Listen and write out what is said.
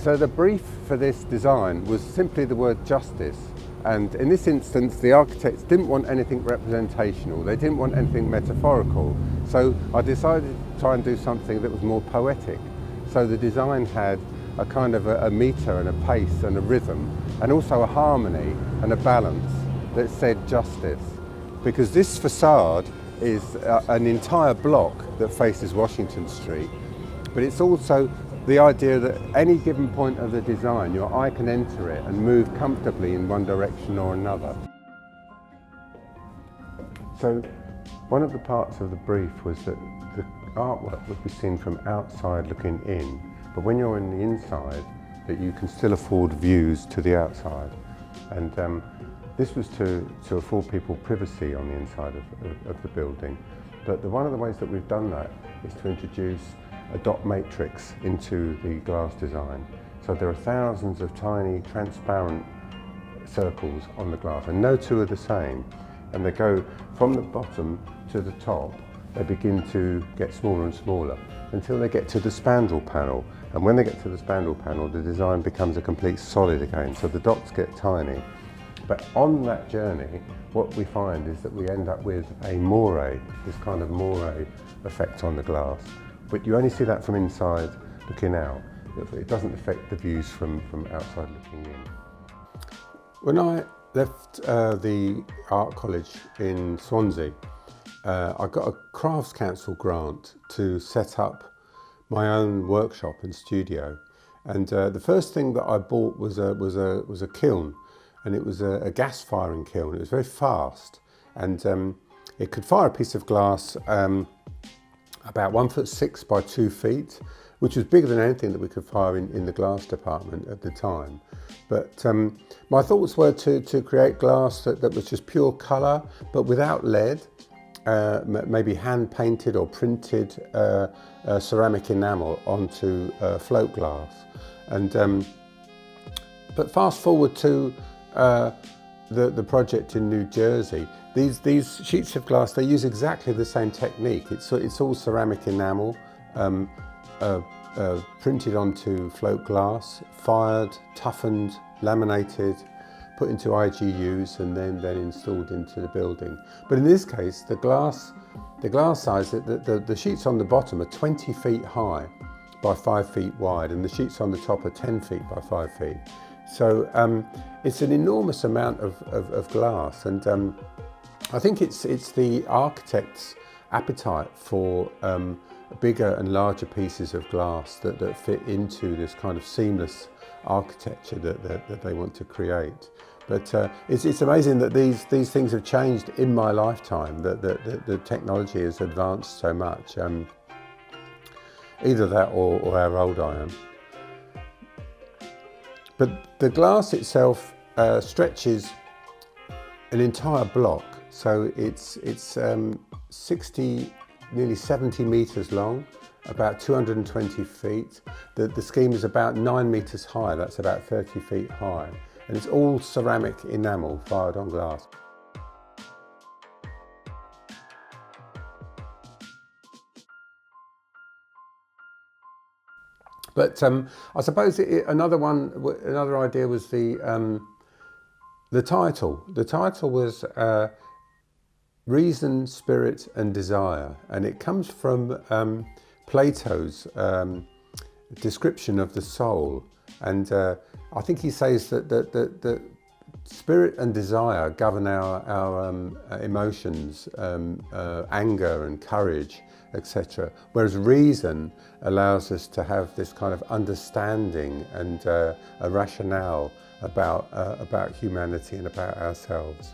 So the brief for this design was simply the word justice. And in this instance, the architects didn't want anything representational. They didn't want anything metaphorical. So I decided to try and do something that was more poetic. So the design had a kind of a meter and a pace and a rhythm, and also a harmony and a balance that said justice. Because this facade is an entire block that faces Washington Street, but it's also the idea that any given point of the design, your eye can enter it and move comfortably in one direction or another. So one of the parts of the brief was that the artwork would be seen from outside looking in, but when you're in the inside, that you can still afford views to the outside. And this was to afford people privacy on the inside of the building. But one of the ways that we've done that is to introduce a dot matrix into the glass design. So there are thousands of tiny transparent circles on the glass, and no two are the same. And they go from the bottom to the top. They begin to get smaller and smaller until they get to the spandrel panel. And when they get to the spandrel panel, the design becomes a complete solid again. So the dots get tiny. But on that journey, what we find is that we end up with a moire, this kind of moire effect on the glass. But you only see that from inside looking out. It doesn't affect the views from outside looking in. When I left the art college in Swansea, I got a Crafts Council grant to set up my own workshop and studio. And the first thing that I bought was a kiln, and it was a gas firing kiln. It was very fast, and it could fire a piece of glass about 1'6" by 2 feet, which was bigger than anything that we could fire in the glass department at the time. But my thoughts were to create glass that was just pure colour, but without lead, maybe hand painted or printed ceramic enamel onto float glass. And but fast forward to the project in New Jersey. These sheets of glass, they use exactly the same technique. It's all ceramic enamel, printed onto float glass, fired, toughened, laminated, put into IGUs, and then installed into the building. But in this case, the glass size, the sheets on the bottom are 20 feet high by 5 feet wide, and the sheets on the top are 10 feet by 5 feet. So it's an enormous amount of glass, and I think it's the architect's appetite for bigger and larger pieces of glass that fit into this kind of seamless architecture that they want to create. But it's amazing that these things have changed in my lifetime, that the technology has advanced so much. Either that or how old I am. But the glass itself stretches an entire block, so it's 60, nearly 70 meters long, about 220 feet. The scheme is about 9 meters high, that's about 30 feet high, and it's all ceramic enamel fired on glass. But I suppose another idea was the title. The title was Reason, Spirit and Desire, and it comes from Plato's description of the soul. And I think he says that spirit and desire govern our emotions, anger and courage, etc. Whereas reason allows us to have this kind of understanding and a rationale about humanity and about ourselves.